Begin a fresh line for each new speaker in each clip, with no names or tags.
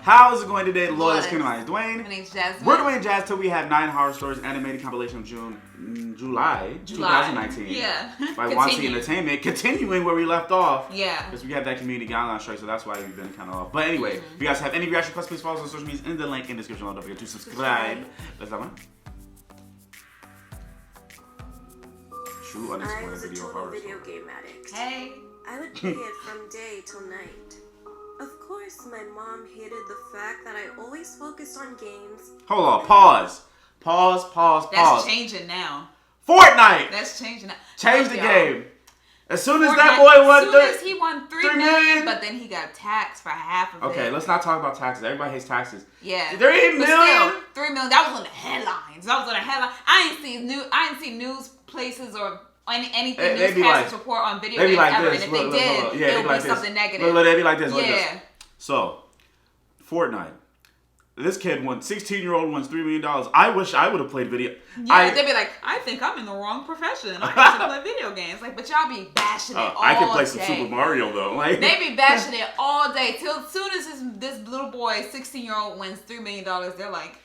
How's it going today? Loyal Skin Eyes. Dwayne.
My name's Jasmine.
We're Dwayne Jazz till we have 9 horror stories animated compilation of July 2019.
Yeah.
By Wansee Entertainment. Continuing where we left off.
Yeah.
Because we had that community guideline strike, so that's why we've been kind of off. But anyway, if you guys have any reaction requests, please follow us on social media in the link in the description. Don't forget to subscribe. Let's have one. True
I was a
video
total
horror
video
story.
game addict.
Hey.
I would play it from day till night. Of course, my mom hated the fact that I always focused on games.
Hold on, pause.
That's changing now.
Fortnite!
That's changing now.
Change the game. As soon as
Fortnite,
that boy won,
as soon as he won $3 million, but then he got taxed for half of it.
Okay, let's not talk about taxes. Everybody hates taxes.
Yeah.
$3 million.
Still, $3 million. That was on the headlines. I ain't seen news places or anything newscasters report on video games ever. And if they did, it would be something negative.
They'd be like this.
Yeah.
Like this. So, Fortnite. This kid won. 16-year-old wins $3 million. I wish I would have played video.
Yeah, they'd be like, I think I'm in the wrong profession. I should play video games. Like, but y'all be bashing it all day.
I can play some Super Mario though. Like
they be bashing it all day till as soon as this little boy, 16-year-old, wins $3 million. They're like,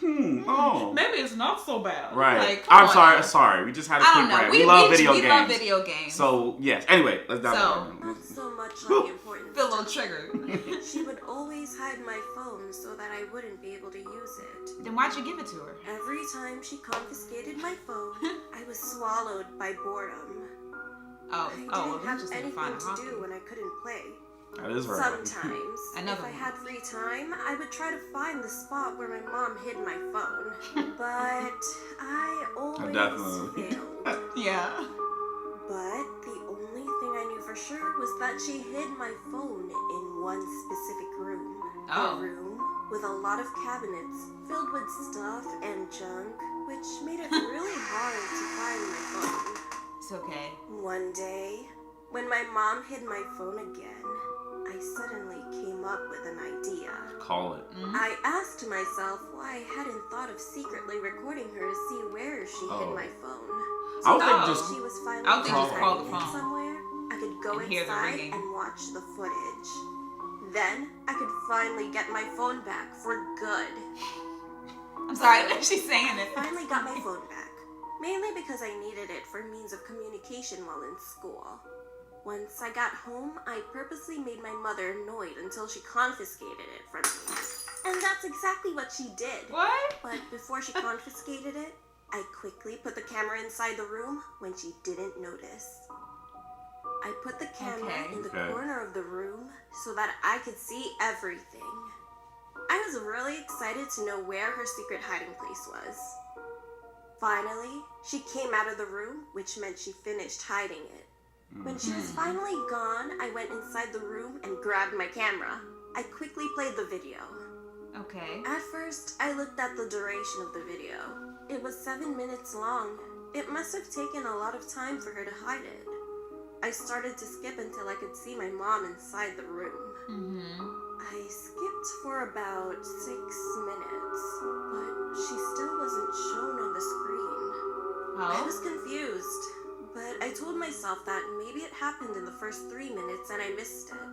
maybe it's not so bad.
Right.
Like,
I'm sorry. We just had a quick rant. We love video games.
We love video games.
So yes. Anyway, let's dive in.
Not so much on the important
Feel a little triggered.
She would always hide my phone so that I wouldn't be able to use it.
Then why'd you give it to her?
Every time she confiscated my phone, I was swallowed by boredom. I didn't have anything to do when I couldldn't play.
That is her.
Sometimes, if I had free time, I would try to find the spot where my mom hid my phone. But I always failed.
Yeah.
But the only thing I knew for sure was that she hid my phone in one specific room. A room with a lot of cabinets filled with stuff and junk, which made it really hard to find my phone.
It's okay.
One day, when my mom hid my phone again, I suddenly came up with an idea.
Call it.
I asked myself why I hadn't thought of secretly recording her to see where she hid my phone.
I
So
don't think
she was finally
I don't think just call the
hiding
phone.
it somewhere, I could go
And hear the
inside
ringing.
and watch the footage. Then I could finally get my phone back for good.
I'm sorry, she's saying it.
I finally got my phone back, mainly because I needed it for means of communication while in school. Once I got home, I purposely made my mother annoyed until she confiscated it from me. And that's exactly what she did.
What?
But before she confiscated it, I quickly put the camera inside the room when she didn't notice. I put the camera in the corner of the room so that I could see everything. I was really excited to know where her secret hiding place was. Finally, she came out of the room, which meant she finished hiding it. When she was finally gone, I went inside the room and grabbed my camera. I quickly played the video.
Okay.
At first, I looked at the duration of the video. It was 7 minutes long. It must have taken a lot of time for her to hide it. I started to skip until I could see my mom inside the room. I skipped for about 6 minutes, but she still wasn't shown on the screen. I was confused, but I told myself that maybe it happened in the first 3 minutes and I missed it.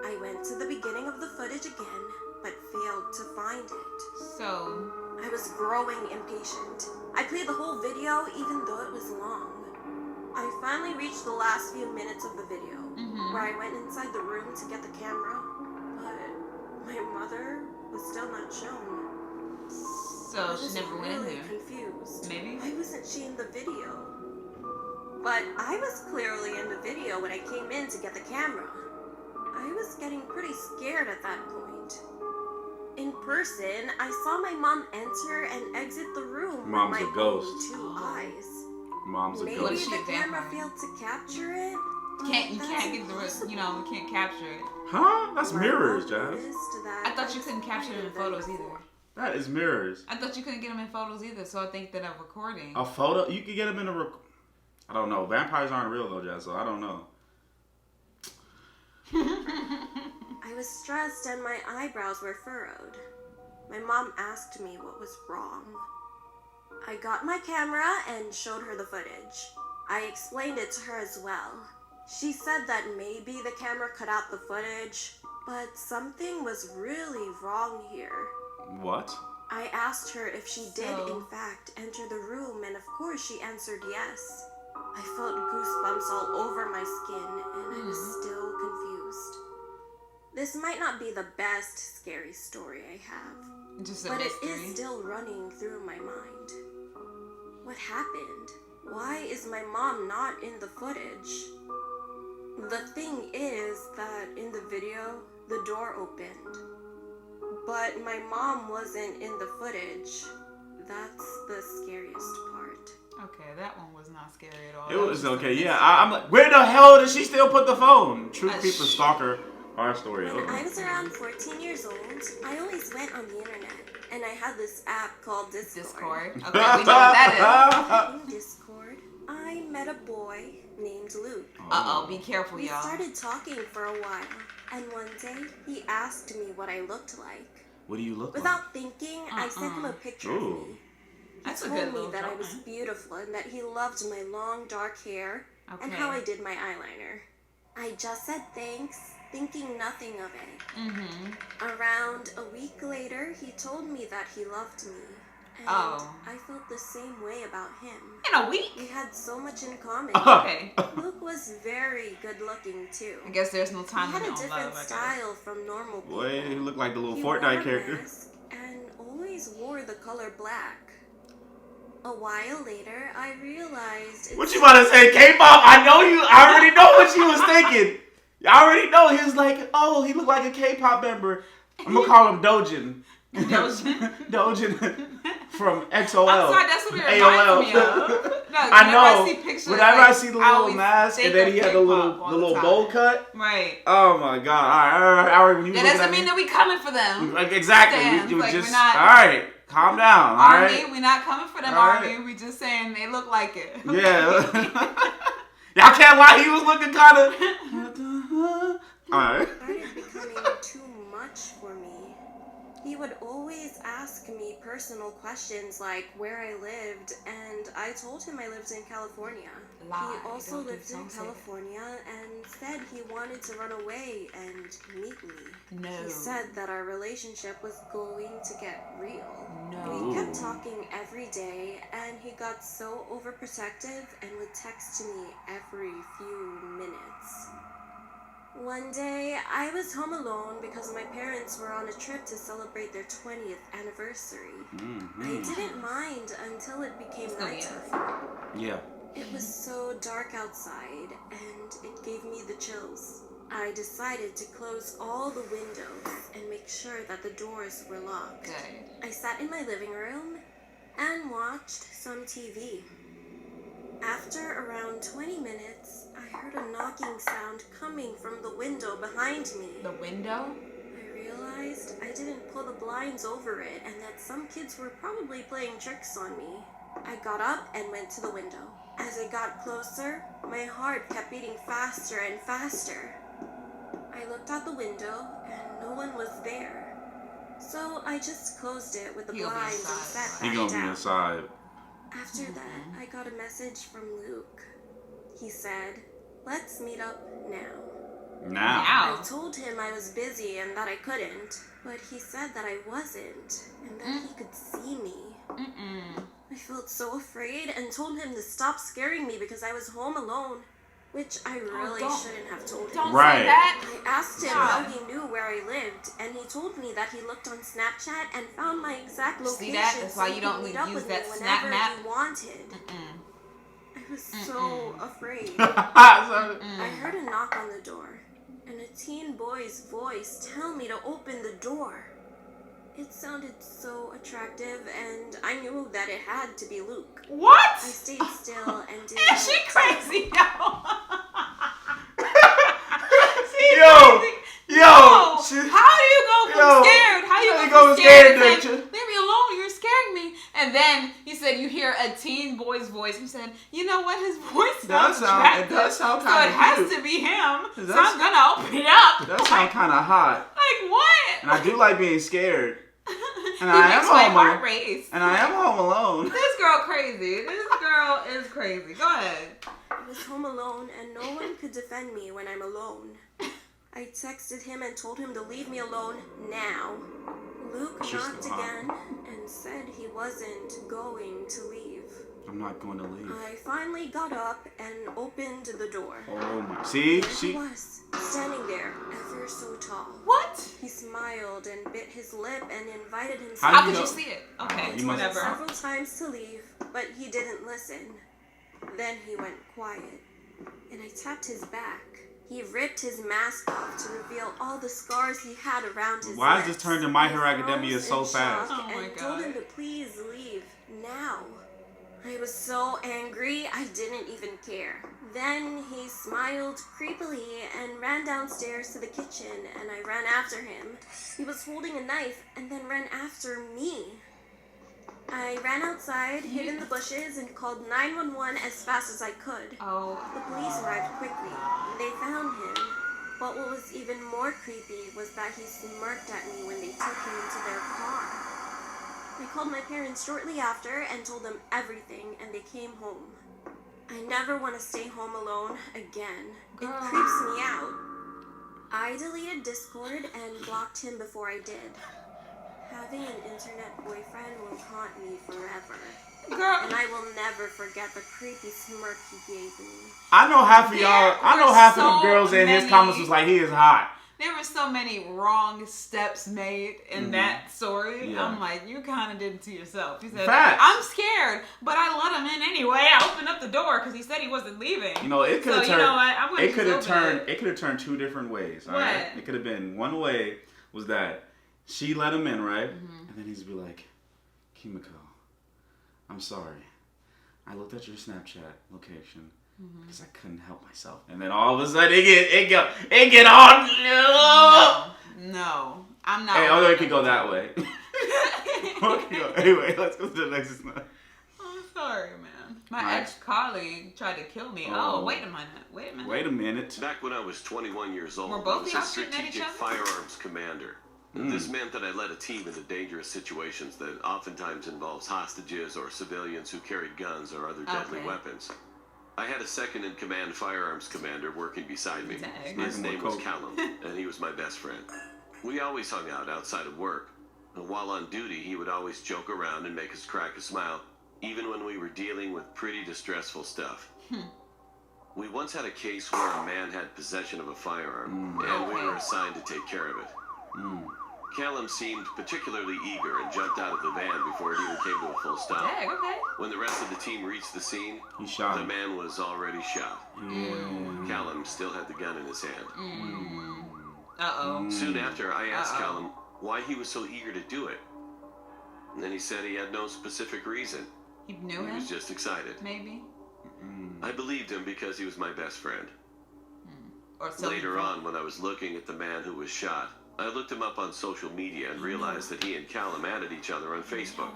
I went to the beginning of the footage again, but failed to find it.
So
I was growing impatient. I played the whole video even though it was long. I finally reached the last few minutes of the video, where I went inside the room to get the camera, but my mother was still not shown.
So she never went in
really
there.
Confused.
Maybe.
Why wasn't she in the video? But I was clearly in the video when I came in to get the camera. I was getting pretty scared at that point. In person, I saw my mom enter and exit the room
Mom's
with my
a ghost.
own 2 eyes.
Mom's a
Maybe
ghost.
What is she,
the
a
camera
vampire?
failed to capture it.
You can't get the rest, you can't capture it.
Huh? That's mirrors, Jazz.
I thought you couldn't capture them in photos either.
That is mirrors.
I thought you couldn't get them in photos either, so I think that a recording.
A photo? You could get them in a I don't know. Vampires aren't real though, Jazz, so I don't know.
I was stressed and my eyebrows were furrowed. My mom asked me what was wrong. I got my camera and showed her the footage. I explained it to her as well. She said that maybe the camera cut out the footage, But something was really wrong here.
What?
I asked her if she did, in fact, enter the room, and of course she answered yes. I felt goosebumps all over my skin, and I was still confused. This might not be the best scary story I have, but it is still running through my mind. What happened? Why is my mom not in the footage? The thing is that in the video, the door opened. But my mom wasn't in the footage. That's the scariest part.
Okay, that one was not scary at all.
It was okay, yeah. I'm like, where the hell did she still put the phone? True people stalker our story.
When I was around 14 years old, I always went on the internet. And I had this app called Discord.
Okay, we know what that
is. In Discord, I met a boy named Luke.
Be careful, y'all.
We started talking for a while. And one day, he asked me what I looked like.
What do you look like?
Without thinking, I sent him a picture of me. He told me that I was beautiful and that he loved my long, dark hair and how I did my eyeliner. I just said thanks, thinking nothing of it. Around a week later, he told me that he loved me. And I felt the same way about him.
In a week?
We had so much in common.
Okay.
Luke was very good looking too.
I guess there's no time
to know love. He had a different style from normal people.
Boy, he looked like the little Fortnite character.
Wore a mask and always wore the color black. A while later, I realized...
What you about to say, K-pop? I already know what she was thinking. I already know. He was like, oh, he looked like a K-pop member. I'm going to call him Dojin. Dojin from XOL.
I'm sorry, that's what it reminds me of. No,
I know.
I see pictures,
whenever I see the little mask and then he had the little bowl cut.
Right.
Oh my god. All right.
That doesn't mean that we coming for them.
Exactly. We just, all right. Calm down.
Army, we're not coming for them, Army. We just saying they look like it.
Yeah. Y'all can't lie. He was looking kind of. All right.
It started becoming too much for me. He would always ask me personal questions like where I lived, and I told him I lived in California. He also lived in California and said he wanted to run away and meet me.
No.
He said that our relationship was going to get real.
No.
We kept talking every day, and he got so overprotective and would text me every few minutes. One day, I was home alone because my parents were on a trip to celebrate their 20th anniversary. I didn't mind until it became nighttime.
Yeah.
It was so dark outside, and it gave me the chills. I decided to close all the windows and make sure that the doors were locked.
Good.
I sat in my living room and watched some TV. After around 20 minutes, I heard a knocking sound coming from the window behind me.
The window?
I realized I didn't pull the blinds over it and that some kids were probably playing tricks on me. I got up and went to the window. As I got closer, my heart kept beating faster and faster. I looked out the window and no one was there. So I just closed it with the blinds and sat back down.
He gonna be inside.
After that, I got a message from Luke. He said, let's meet up now. I told him I was busy and that I couldn't, but he said that I wasn't and that he could see me. I felt so afraid and told him to stop scaring me because I was home alone, which I really shouldn't have told him.
Don't say that.
I asked him how he knew where I lived, and he told me that he looked on Snapchat and found my exact location.
See that? That's why you don't use that Snap Map.
He wanted. I was so afraid. I heard a knock on the door, and a teen boy's voice tell me to open the door. It sounded so attractive, and I knew that it had to be Luke.
What?
I stayed still and didn't.
Is she crazy, yo?
Yo!
How do you go from scared? How do you go from scared? Leave me alone, you're scaring me. And then he said you hear a teen boy's voice. He said, you know what? His voice sounds attractive.
It does sound kind of
so it has to be him. So I'm going to open it up.
It does sound kind of hot.
Like what?
And I do like being scared. And
I am home alone.
And I am home alone.
This girl crazy. This girl is crazy. Go ahead.
I was home alone and no one could defend me when I'm alone. I texted him and told him to leave me alone now. Luke knocked again and said he wasn't going to leave.
I'm not going to leave.
I finally got up and opened the door.
Oh my! See,
He was standing there, ever so tall.
What?
He smiled and bit his lip and invited himself.
How could you see it? Okay,
I
whatever.
told him several times to leave, but he didn't listen. Then he went quiet, and I tapped his back. He ripped his mask off to reveal all the scars he had around his
Why
lips.
is this turned to My Hero
I
Academia
froze
so
in
fast?
shock
Oh my
and told him
God.
to please leave now. I was so angry, I didn't even care. Then he smiled creepily and ran downstairs to the kitchen, and I ran after him. He was holding a knife and then ran after me. I ran outside, hid in the bushes, and called 911 as fast as I could.
Oh.
The police arrived quickly. They found him. But what was even more creepy was that he smirked at me when they took him into their car. I called my parents shortly after and told them everything, and they came home. I never want to stay home alone again. It creeps me out. I deleted Discord and blocked him before I did. Having an internet boyfriend will haunt me forever.
Girl.
And I will never forget the creepy smirk he gave me.
I know half of y'all. I know half of them
so
girls in his
many-
comments was like, he is hot.
There were so many wrong steps made in that story.
Yeah.
I'm like, you kind of did it to yourself. He said,
Facts.
I'm scared, but I let him in anyway. I opened up the door because he said he wasn't leaving.
You know, it could have
So,
turned.
you know what? I wouldn't
It could have
just open
turned. It could have turned two different ways. All right.
What?
It could have been one way was that she let him in, right,
Mm-hmm.
and then he's be like, Kimiko, I'm sorry. I looked at your Snapchat location because I couldn't help myself, and then all of a sudden it get on.
No, I'm not.
Hey, although it could go that way. Anyway, let's go to the next one.
I'm sorry, man. My
Right.
ex-colleague tried to kill me.
Oh.
Oh, wait a minute.
Wait a minute.
Back when I was 21 years old,
Were
I
both
was
y'all
a
shooting at each
strategic
other?
firearms commander. This meant that I led a team into dangerous situations that oftentimes involves hostages or civilians who carried guns or other deadly
Okay.
weapons. I had a second-in-command firearms commander working beside me.
Dang.
His name was
Coke.
Callum, and he was my best friend. We always hung out outside of work. And while on duty, he would always joke around and make us crack a smile, even when we were dealing with pretty distressful stuff. We once had a case where a man had possession of a firearm, and we were assigned to take care of it. Callum seemed particularly eager and jumped out of the van before it even came to a full stop.
Dang, okay.
When the rest of the team reached the scene,
He shot
the
him.
man was already shot.
Yeah.
Callum still had the gun in his hand.
Uh-oh.
Soon after, I asked Callum why he was so eager to do it. And then he said he had no specific reason.
You knew
He
him?
was just excited.
Maybe?
I believed him because he was my best friend.
Or so
Later on, when I was looking at the man who was shot, I looked him up on social media and realized that he and Callum added each other on Facebook.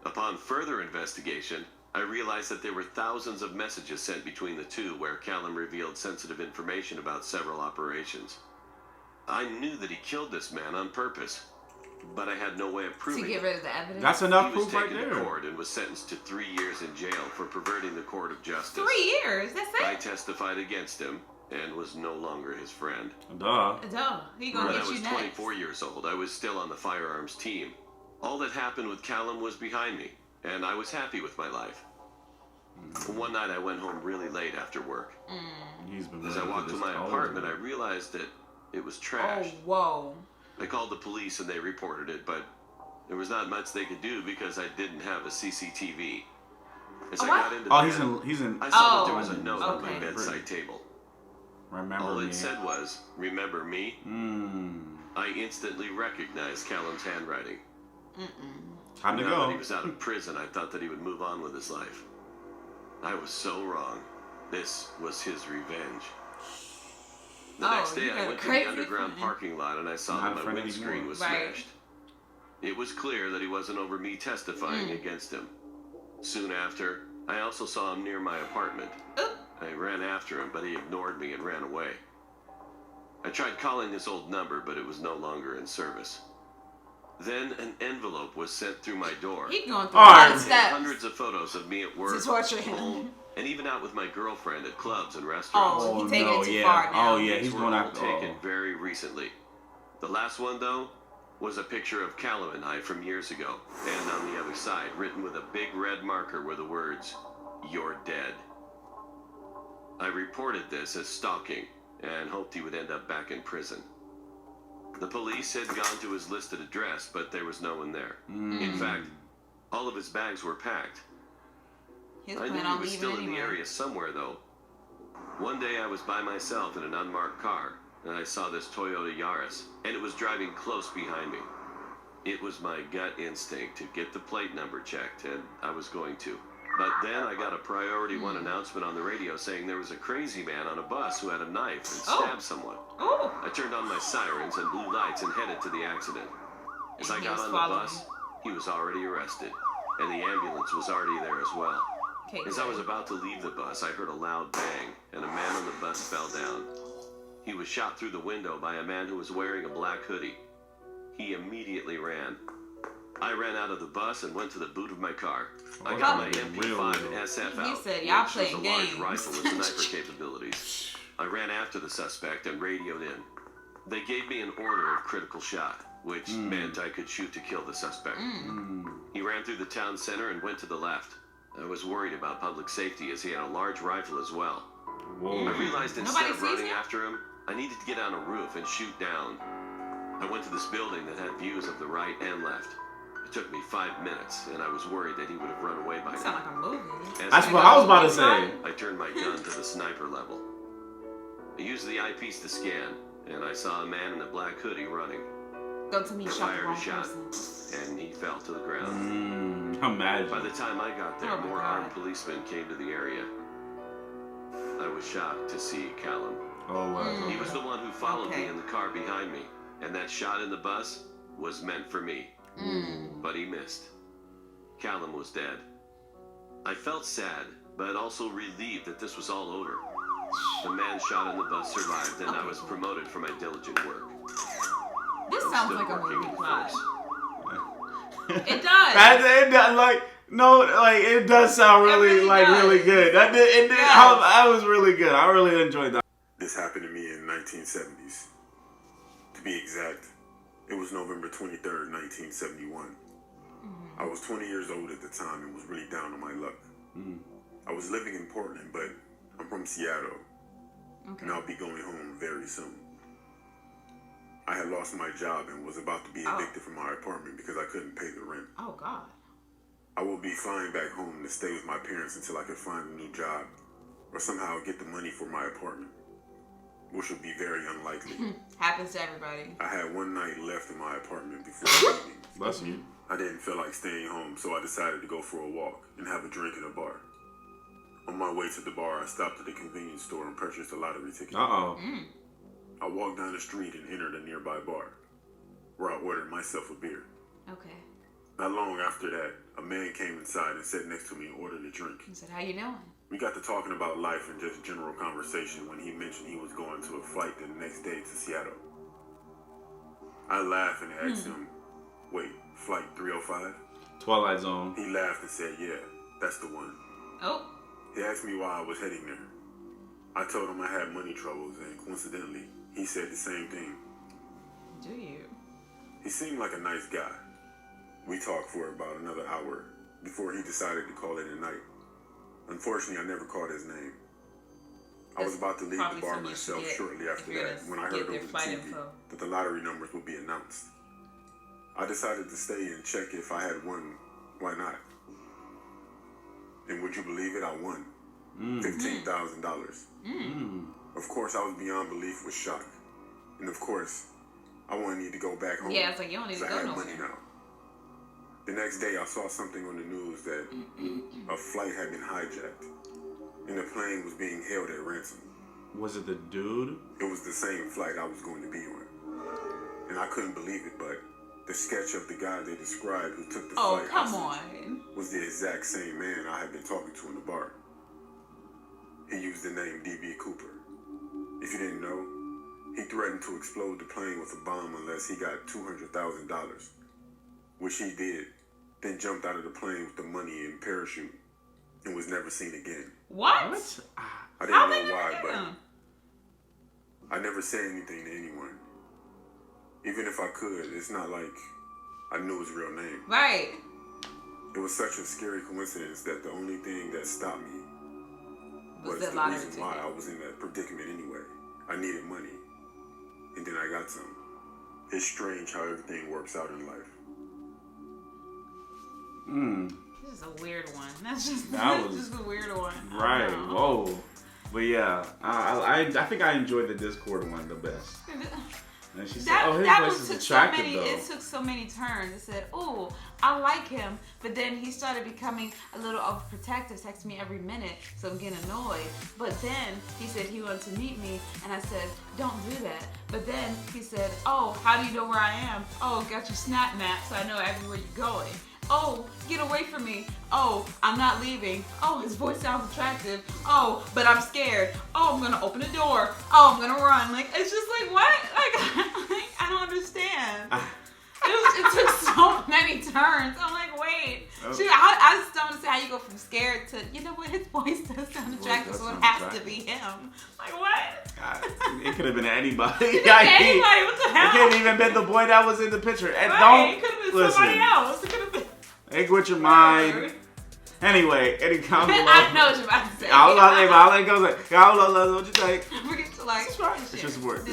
Upon further investigation, I realized that there were thousands of messages sent between the two where Callum revealed sensitive information about several operations. I knew that he killed this man on purpose, but I had no way of
To
proving
get
it.
rid of the evidence?
That's enough
He was
proof right
taken to
there.
court and was sentenced to 3 years in jail for perverting the court of justice.
3 years? That's
I
it?
testified against him and was no longer his friend.
Duh.
Duh. He gonna
When I
get
was
you next.
24 years old, I was still on the firearms team. All that happened with Callum was behind me, and I was happy with my life. One night I went home really late after work.
He's been
As I
waiting for
walked to
this
my
all
apartment, I
over.
realized that it was
Oh,
trash.
whoa.
I called the police and they reported it, but there was not much they could do because I didn't have a CCTV. As I
what?
got into
Oh,
bed,
he's in.
I saw that there
Oh,
was a note on my
okay.
bedside table.
Remember
All
me.
it said was, "Remember me?" I instantly recognized Callum's handwriting.
Time to
Now that
go.
he was out of prison, I thought that he would move on with his life. I was so wrong. This was his revenge. The next day,
you
I
got a
went to
crazy
the underground
friend.
parking lot and I saw
Not
that
a
my
friend
windscreen
anymore.
was
Right.
smashed. It was clear that he wasn't over me testifying against him. Soon after, I also saw him near my apartment.
Oop.
I ran after him, but he ignored me and ran away. I tried calling his old number, but it was no longer in service. Then an envelope was sent through my door.
He going through a
All
lot
right.
of steps
Hundreds of photos of me at work,
to torture him.
home, and even out with my girlfriend at clubs and restaurants.
Oh, he's taking it too far now.
Oh yeah, he's going out.
Taken very recently. The last one though was a picture of Callum and I from years ago, and on the other side, written with a big red marker, were the words, "You're dead." I reported this as stalking and hoped he would end up back in prison. The police had gone to his listed address, but there was no one there. In fact, all of his bags were packed. I knew he was still in the area somewhere, though. One day I was by myself in an unmarked car, and I saw this Toyota Yaris, and it was driving close behind me. It was my gut instinct to get the plate number checked, and I was going to. But then I got a Priority 1 announcement on the radio saying there was a crazy man on a bus who had a knife and stabbed someone. I turned on my sirens and blue lights and headed to the accident. As I got on the bus, he was already arrested, and the ambulance was already there as well. As I was about to leave the bus, I heard a loud bang, and a man on the bus fell down. He was shot through the window by a man who was wearing a black hoodie. He immediately ran. I ran out of the bus and went to the boot of my car. I got my MP5 SF out,
he said, y'all
which
playing
was a large
games.
rifle with sniper capabilities. I ran after the suspect and radioed in. They gave me an order of critical shot, which meant I could shoot to kill the suspect. He ran through the town center and went to the left. I was worried about public safety as he had a large rifle as well. I realized instead of running after him, I needed to get on a roof and shoot down. I went to this building that had views of the right and left. It took me 5 minutes, and I was worried that he would have run away by now.
Sound like a movie.
That's what I was about to say.
I turned my gun to the sniper level. I used the eyepiece to scan, and I saw a man in a black hoodie running.
Don't tell me you shot the
Fired
wrong
a shot,
person.
and he fell to the ground.
Imagine.
By the time I got there, more armed policemen came to the area. I was shocked to see Callum. He was the one who followed me in the car behind me, and that shot in the bus was meant for me. But he missed. Callum was dead. I felt sad, but also relieved that this was all over. The man shot in the bus survived, and I was promoted for my diligent work.
This sounds like a movie plot. It does.
It does sound really really good. I was really good. I really enjoyed that.
This happened to me in 1970s. To be exact, it was November 23rd, 1971. I was 20 years old at the time and was really down on my luck. I was living in Portland, but I'm from Seattle, and I'll be going home very soon. I had lost my job and was about to be evicted from my apartment because I couldn't pay the rent.
Oh, God.
I will be flying back home to stay with my parents until I could find a new job or somehow get the money for my apartment, which would be very unlikely.
Happens to everybody.
I had one night left in my apartment before leaving.
Bless you.
I didn't feel like staying home, so I decided to go for a walk and have a drink in a bar. On my way to the bar, I stopped at a convenience store and purchased a lottery ticket. I walked down the street and entered a nearby bar, where I ordered myself a beer.
Okay.
Not long after that, a man came inside and sat next to me and ordered a drink.
He said, how you doing?
We got to talking about life and just general conversation when he mentioned he was going to a flight the next day to Seattle. I laughed and asked him, wait, flight 305?
Twilight Zone.
He laughed and said, yeah, that's the one.
Oh.
He asked me why I was heading there. I told him I had money troubles, and coincidentally, he said the same thing.
Do you?
He seemed like a nice guy. We talked for about another hour before he decided to call it a night. Unfortunately, I never caught his name. I was about to leave the bar myself shortly after that when I heard over the TV that the lottery numbers would be announced. I decided to stay and check if I had won. Why not? And would you believe it? I won $15,000. Of course, I was beyond belief with shock. And of course, I wouldn't need to go back home.
Yeah, it's like you don't need to go nowhere.
Money now. The next day, I saw something on the news that a flight had been hijacked, and the plane was being held at ransom.
Was it the dude?
It was the same flight I was going to be on. And I couldn't believe it, but the sketch of the guy they described who took the flight was the exact same man I had been talking to in the bar. He used the name D.B. Cooper. If you didn't know, he threatened to explode the plane with a bomb unless he got $200,000, which he did, then jumped out of the plane with the money and parachute and was never seen again.
What?
I didn't
How
know why, but I never said anything to anyone. Even if I could, it's not like I knew his real name.
Right.
It was such a scary coincidence that the only thing that stopped me was the reason why I was in that predicament anyway. I needed money, and then I got some. It's strange how everything works out in life.
This is a weird one. That's just a weird one.
Right. Whoa. But yeah, I think I enjoyed the Discord one the best. And she said, "Oh, his voice is attractive though."
It took so many turns. It said, "Oh, I like him," but then he started becoming a little overprotective, texting me every minute, so I'm getting annoyed. But then he said he wanted to meet me, and I said, "Don't do that." But then he said, "Oh, how do you know where I am? Oh, got your snap map, so I know everywhere you're going. Oh, get away from me. Oh, I'm not leaving. Oh, his voice sounds attractive. Oh, but I'm scared. Oh, I'm gonna open the door. Oh, I'm gonna run." Like, it's just like, what? Like, I don't understand. It took so many turns. I'm like, wait. I just don't understand how you go from scared to, you know what, his voice does sound attractive, so it has to be him. Like, what?
It could have been anybody.
It could have been anybody. What the hell?
It could have even been the boy that was in the picture. And
it could have been somebody else. It could have been.
Think with your mind. Anyway, any comment?
I know what you're about to say.
I'll let go. What you think?
Forget to like.
It's just work.